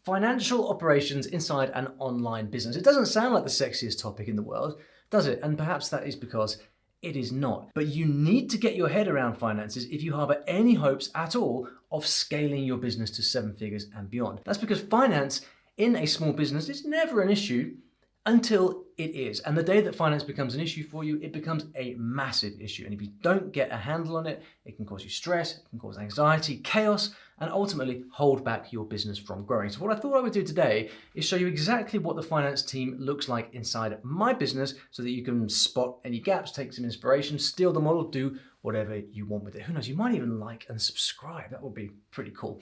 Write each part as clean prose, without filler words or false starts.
Financial operations inside an online business. It doesn't sound like the sexiest topic in the world, does it? And perhaps that is because it is not. But you need to get your head around finances if you harbor any hopes at all of scaling your business to 7 figures and beyond. That's because finance in a small business is never an issue until it is. And the day that finance becomes an issue for you, it becomes a massive issue. And if you don't get a handle on it, it can cause you stress, it can cause anxiety, chaos, and ultimately hold back your business from growing. So what I thought I would do today is show you exactly what the finance team looks like inside my business so that you can spot any gaps, take some inspiration, steal the model, do whatever you want with it. Who knows, you might even like and subscribe. That would be pretty cool.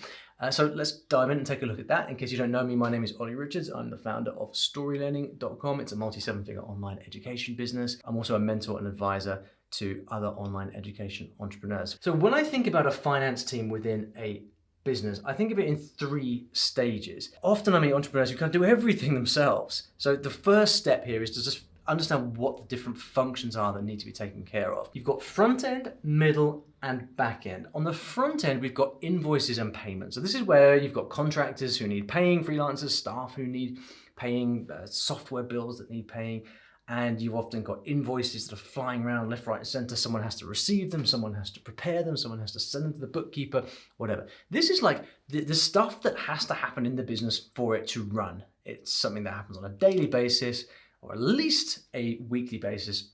So let's dive in and take a look at that. In case you don't know me, my name is Olly Richards. I'm the founder of StoryLearning.com. It's a multi-7-figure online education business. I'm also a mentor and advisor to other online education entrepreneurs. So when I think about a finance team within a business, I think of it in 3 stages. Often I meet entrepreneurs who can't do everything themselves. So the first step here is to just understand what the different functions are that need to be taken care of. You've got front end, middle, and back end. On the front end, we've got invoices and payments. So this is where you've got contractors who need paying, freelancers, staff who need paying, software bills that need paying, and you've often got invoices that are flying around left, right, and center. Someone has to receive them, someone has to prepare them, someone has to send them to the bookkeeper, whatever. This is like the stuff that has to happen in the business for it to run. It's something that happens on a daily basis, or at least a weekly basis.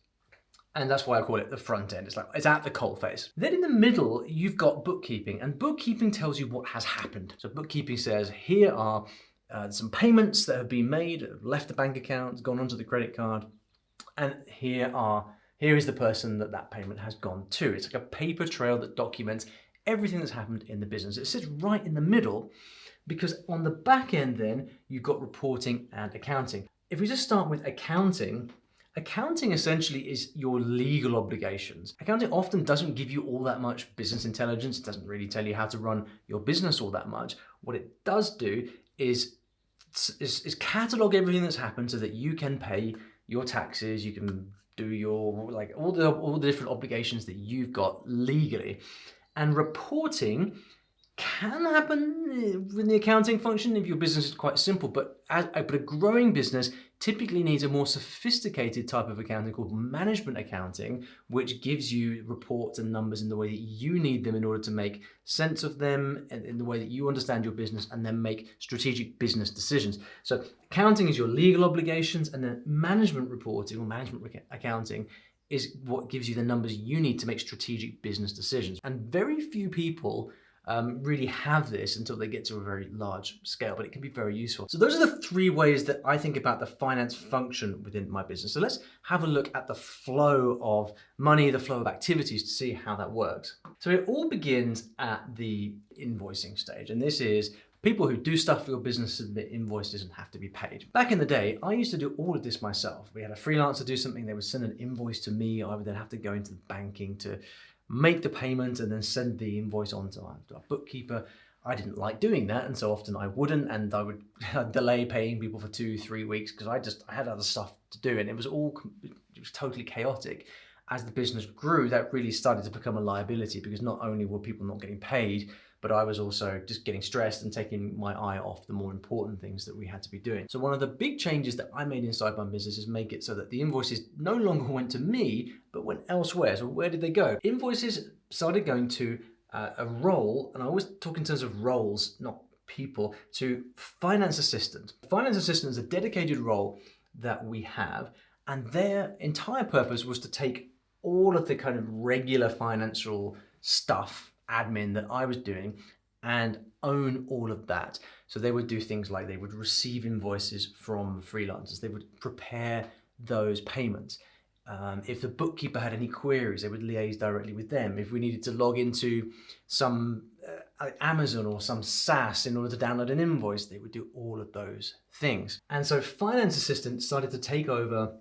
And that's why I call it the front end. It's at the coal face. Then in the middle, you've got bookkeeping, and bookkeeping tells you what has happened. So bookkeeping says, here are some payments that have been made, have left the bank account, gone onto the credit card, and here is the person that payment has gone to. It's like a paper trail that documents everything that's happened in the business. It sits right in the middle because on the back end then, you've got reporting and accounting. If we just start with accounting essentially is your legal obligations. Accounting often doesn't give you all that much business intelligence. It doesn't really tell you how to run your business all that much. What it does do is catalog everything that's happened so that you can pay your taxes, you can do your, like all the different obligations that you've got legally. And reporting can happen in the accounting function if your business is quite simple, but a growing business typically needs a more sophisticated type of accounting called management accounting, which gives you reports and numbers in the way that you need them in order to make sense of them and in the way that you understand your business and then make strategic business decisions. So accounting is your legal obligations, and then management reporting or management accounting is what gives you the numbers you need to make strategic business decisions. And very few people really have this until they get to a very large scale, but it can be very useful. So those are the 3 ways that I think about the finance function within my business. So let's have a look at the flow of money, the flow of activities to see how that works. So it all begins at the invoicing stage, and this is people who do stuff for your business, submit invoices and have to be paid. Back in the day, I used to do all of this myself. We had a freelancer do something, they would send an invoice to me, I would then have to go into the banking to make the payment and then send the invoice on to our bookkeeper. I didn't like doing that, and so often I wouldn't, and I would delay paying people for 2-3 weeks because I had other stuff to do, and it was totally chaotic. As the business grew, that really started to become a liability because not only were people not getting paid, but I was also just getting stressed and taking my eye off the more important things that we had to be doing. So one of the big changes that I made inside my business is make it so that the invoices no longer went to me, but went elsewhere. So where did they go? Invoices started going to a role, and I always talk in terms of roles, not people, to finance assistant. Finance assistant is a dedicated role that we have, and their entire purpose was to take all of the kind of regular financial stuff, admin that I was doing, and own all of that. So they would do things like they would receive invoices from freelancers, they would prepare those payments. If the bookkeeper had any queries, they would liaise directly with them. If we needed to log into some Amazon or some SaaS in order to download an invoice, they would do all of those things. And so finance assistant started to take over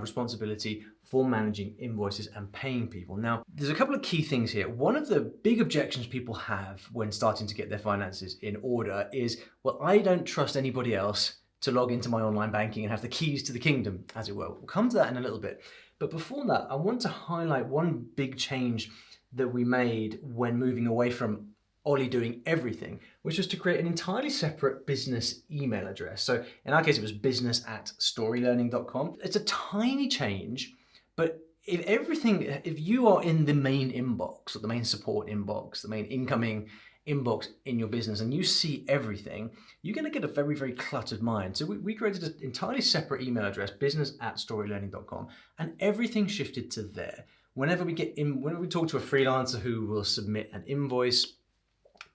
responsibility for managing invoices and paying people. Now, there's a couple of key things here. One of the big objections people have when starting to get their finances in order is, well, I don't trust anybody else to log into my online banking and have the keys to the kingdom, as it were. We'll come to that in a little bit. But before that, I want to highlight one big change that we made when moving away from Olly doing everything, which was to create an entirely separate business email address. So in our case, it was business@storylearning.com. It's a tiny change, but if you are in the main inbox or the main support inbox, the main incoming inbox in your business, and you see everything, you're going to get a very, very cluttered mind. So we created an entirely separate email address, business@storylearning.com, and everything shifted to there. Whenever we talk to a freelancer who will submit an invoice,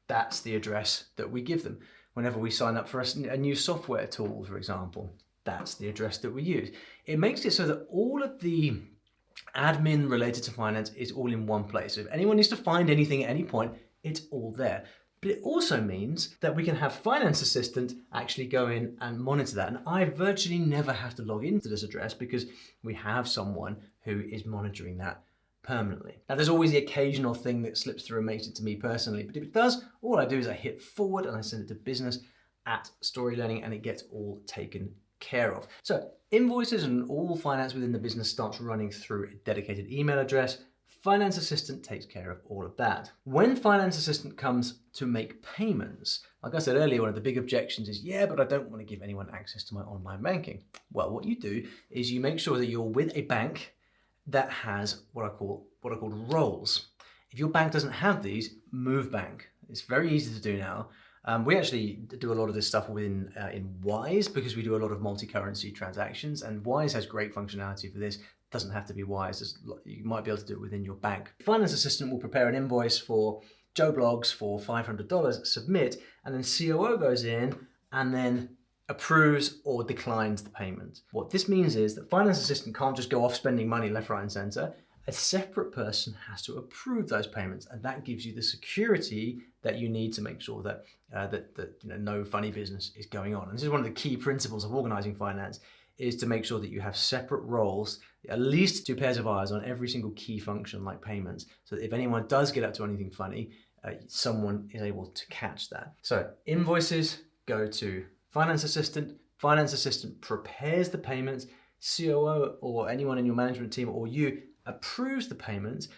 that's the address that we give them. Whenever we sign up for a new software tool, for example, that's the address that we use. It makes it so that all of the admin related to finance is all in one place. So if anyone needs to find anything at any point, it's all there. But it also means that we can have Finance Assistant actually go in and monitor that. And I virtually never have to log into this address because we have someone who is monitoring that permanently. Now there's always the occasional thing that slips through and makes it to me personally, but if it does, all I do is I hit forward and I send it to business@storylearning and it gets all taken care of. So invoices and all finance within the business starts running through a dedicated email address. Finance Assistant takes care of all of that. When Finance Assistant comes to make payments, like I said earlier, one of the big objections is, yeah, but I don't want to give anyone access to my online banking. Well, what you do is you make sure that you're with a bank that has what are called roles. If your bank doesn't have these, move bank. It's very easy to do now. We actually do a lot of this stuff in Wise because we do a lot of multi-currency transactions, and Wise has great functionality for this. It doesn't have to be Wise. You might be able to do it within your bank. Finance Assistant will prepare an invoice for Joe Blogs for $500, submit, and then COO goes in and then approves or declines the payment. What this means is that Finance Assistant can't just go off spending money left, right, and center. A separate person has to approve those payments, and that gives you the security that you need to make sure that no funny business is going on. And this is one of the key principles of organizing finance, is to make sure that you have separate roles, at least 2 pairs of eyes on every single key function like payments, so that if anyone does get up to anything funny, someone is able to catch that. So invoices go to Finance Assistant prepares the payments, COO or anyone in your management team or you approves the payments,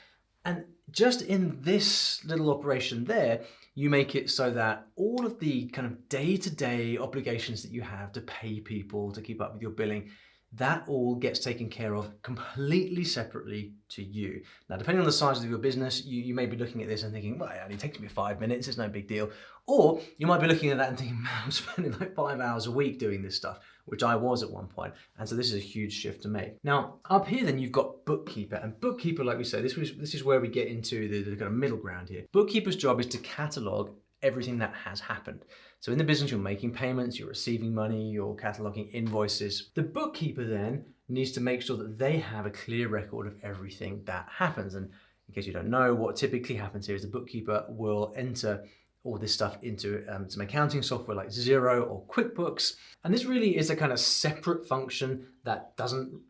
and just in this little operation there, you make it so that all of the kind of day-to-day obligations that you have to pay people, to keep up with your billing, that all gets taken care of completely separately to you. Now, depending on the size of your business, you may be looking at this and thinking, well, it only takes me 5 minutes, it's no big deal. Or you might be looking at that and thinking, man, I'm spending like 5 hours a week doing this stuff, which I was at one point. And so this is a huge shift to make. Now, up here then you've got Bookkeeper. And Bookkeeper, like we said, this is where we get into the kind of middle ground here. Bookkeeper's job is to catalog everything that has happened. So in the business, you're making payments, you're receiving money, you're cataloging invoices. The bookkeeper then needs to make sure that they have a clear record of everything that happens. And in case you don't know, what typically happens here is the bookkeeper will enter all this stuff into some accounting software like Xero or QuickBooks. And this really is a kind of separate function that doesn't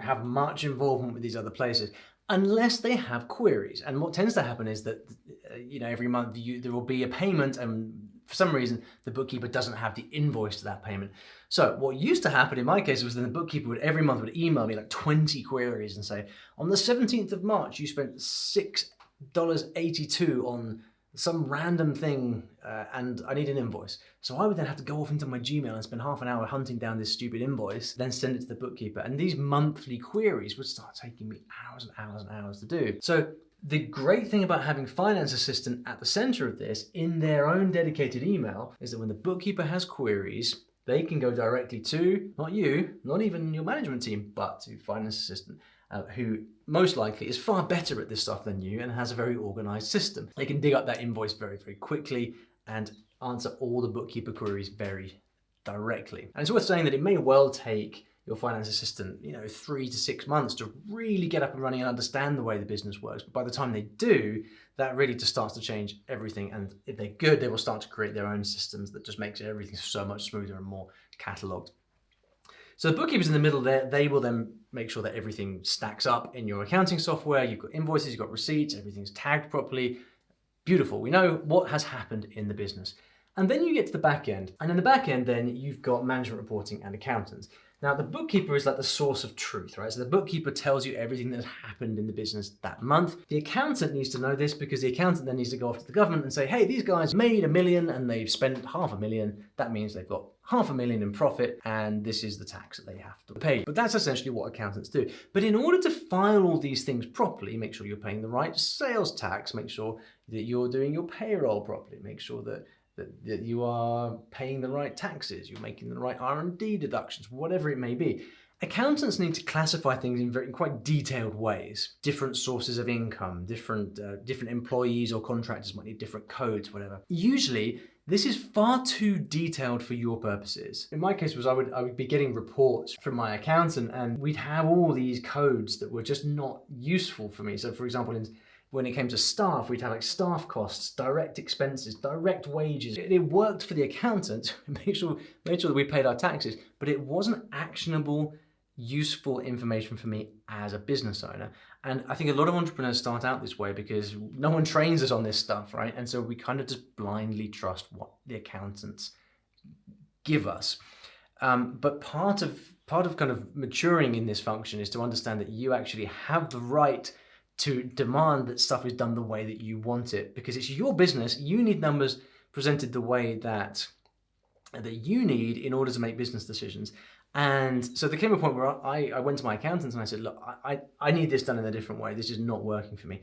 have much involvement with these other places, unless they have queries. And what tends to happen is that every month there will be a payment, and for some reason the bookkeeper doesn't have the invoice to that payment. So what used to happen in my case was that the bookkeeper would every month would email me like 20 queries and say, on the 17th of March you spent $6.82 on some random thing and I need an invoice. So I would then have to go off into my Gmail and spend half an hour hunting down this stupid invoice, then send it to the bookkeeper. And these monthly queries would start taking me hours and hours and hours to do. So the great thing about having Finance Assistant at the center of this in their own dedicated email is that when the bookkeeper has queries, they can go directly to, not you, not even your management team, but to Finance Assistant, who most likely is far better at this stuff than you and has a very organized system. They can dig up that invoice very, very quickly and answer all the bookkeeper queries very directly. And it's worth saying that it may well take your finance assistant, 3 to 6 months to really get up and running and understand the way the business works. But by the time they do, that really just starts to change everything. And if they're good, they will start to create their own systems that just makes everything so much smoother and more cataloged. So the bookkeepers in the middle there, they will then make sure that everything stacks up in your accounting software. You've got invoices, you've got receipts, everything's tagged properly. Beautiful. We know what has happened in the business. And then you get to the back end. And in the back end, then you've got management reporting and accountants. Now, the bookkeeper is like the source of truth, right? So the bookkeeper tells you everything that happened in the business that month. The accountant needs to know this because the accountant then needs to go off to the government and say, hey, these guys made $1 million and they've spent $500,000. That means they've got $500,000 in profit and this is the tax that they have to pay. But that's essentially what accountants do. But in order to file all these things properly, make sure you're paying the right sales tax, make sure that you're doing your payroll properly, make sure that you are paying the right taxes, you're making the right R&D deductions, whatever it may be. Accountants need to classify things in quite detailed ways. Different sources of income, different employees or contractors might need different codes, whatever. Usually, this is far too detailed for your purposes. In my case, I would be getting reports from my accountant and we'd have all these codes that were just not useful for me. So for example, when it came to staff, we'd have like staff costs, direct expenses, direct wages. It worked for the accountant, made sure that we paid our taxes, but it wasn't actionable, useful information for me as a business owner. And I think a lot of entrepreneurs start out this way because no one trains us on this stuff, right? And so we kind of just blindly trust what the accountants give us. But part of kind of maturing in this function is to understand that you actually have the right to demand that stuff is done the way that you want it, because it's your business. You need numbers presented the way that you need in order to make business decisions. And so there came a point where I went to my accountant and I said, look, I need this done in a different way. This is not working for me.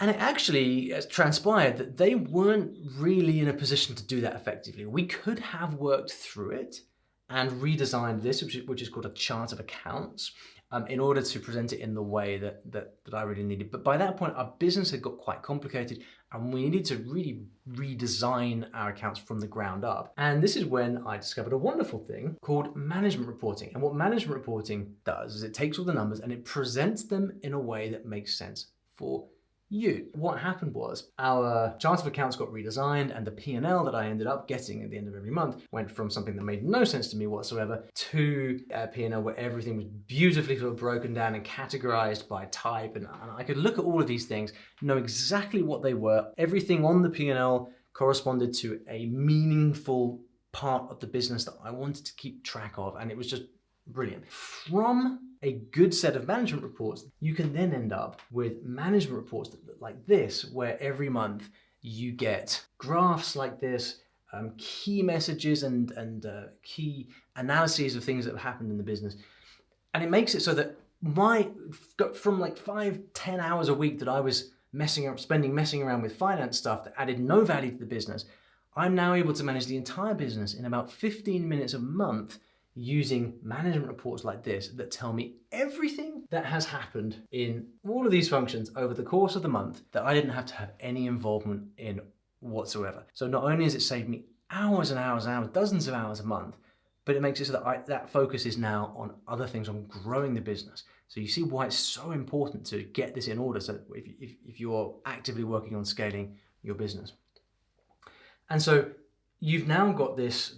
And it actually transpired that they weren't really in a position to do that effectively. We could have worked through it and redesigned this, which is called a chart of accounts, in order to present it in the way that I really needed. But by that point, our business had got quite complicated and we needed to really redesign our accounts from the ground up. And this is when I discovered a wonderful thing called management reporting. And what management reporting does is it takes all the numbers and it presents them in a way that makes sense for you. What happened was our chart of accounts got redesigned and the P&L that I ended up getting at the end of every month went from something that made no sense to me whatsoever to a P&L where everything was beautifully sort of broken down and categorized by type. And I could look at all of these things, know exactly what they were. Everything on the P&L corresponded to a meaningful part of the business that I wanted to keep track of. And it was just brilliant. From a good set of management reports, you can then end up with management reports that look like this, where every month you get graphs like this, key messages and key analyses of things that have happened in the business. And it makes it so that from like 5-10 hours a week that I was messing around with finance stuff that added no value to the business, I'm now able to manage the entire business in about 15 minutes a month using management reports like this that tell me everything that has happened in all of these functions over the course of the month that I didn't have to have any involvement in whatsoever. So not only has it saved me hours and hours and hours, dozens of hours a month, but it makes it so that that focus is now on other things, on growing the business. So you see why it's so important to get this in order, so that if you're actively working on scaling your business. And so you've now got this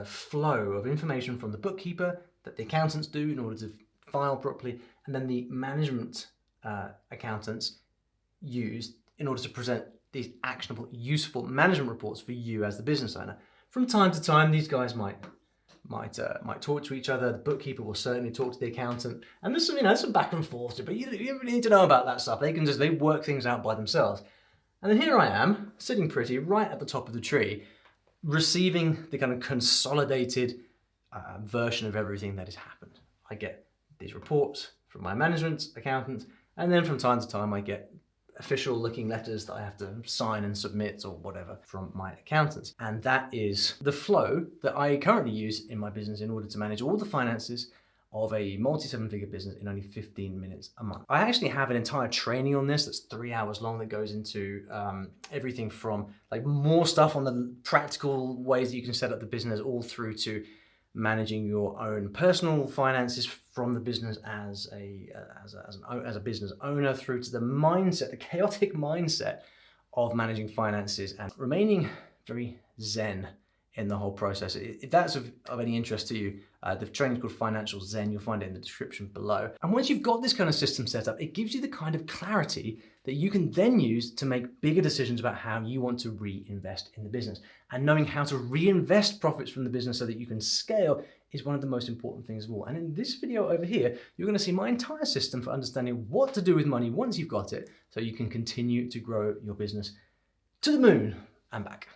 flow of information from the bookkeeper that the accountants do in order to file properly, and then the management accountants use in order to present these actionable, useful management reports for you as the business owner. From time to time, these guys might talk to each other. The bookkeeper will certainly talk to the accountant, and there's some back and forth. But you really need to know about that stuff. They work things out by themselves. And then here I am, sitting pretty right at the top of the tree, receiving the kind of consolidated version of everything that has happened. I get these reports from my management accountant, and then from time to time I get official looking letters that I have to sign and submit or whatever from my accountants. And that is the flow that I currently use in my business in order to manage all the finances of a multi-7-figure business in only 15 minutes a month. I actually have an entire training on this that's 3 hours long that goes into everything from like more stuff on the practical ways that you can set up the business, all through to managing your own personal finances from the business as a business owner, through to the mindset, the chaotic mindset of managing finances and remaining very zen in the whole process. If that's of any interest to you, the training is called Financial Zen. You'll find it in the description below. And once you've got this kind of system set up, it gives you the kind of clarity that you can then use to make bigger decisions about how you want to reinvest in the business. And knowing how to reinvest profits from the business so that you can scale is one of the most important things of all. And in this video over here, you're going to see my entire system for understanding what to do with money once you've got it, so you can continue to grow your business to the moon and back.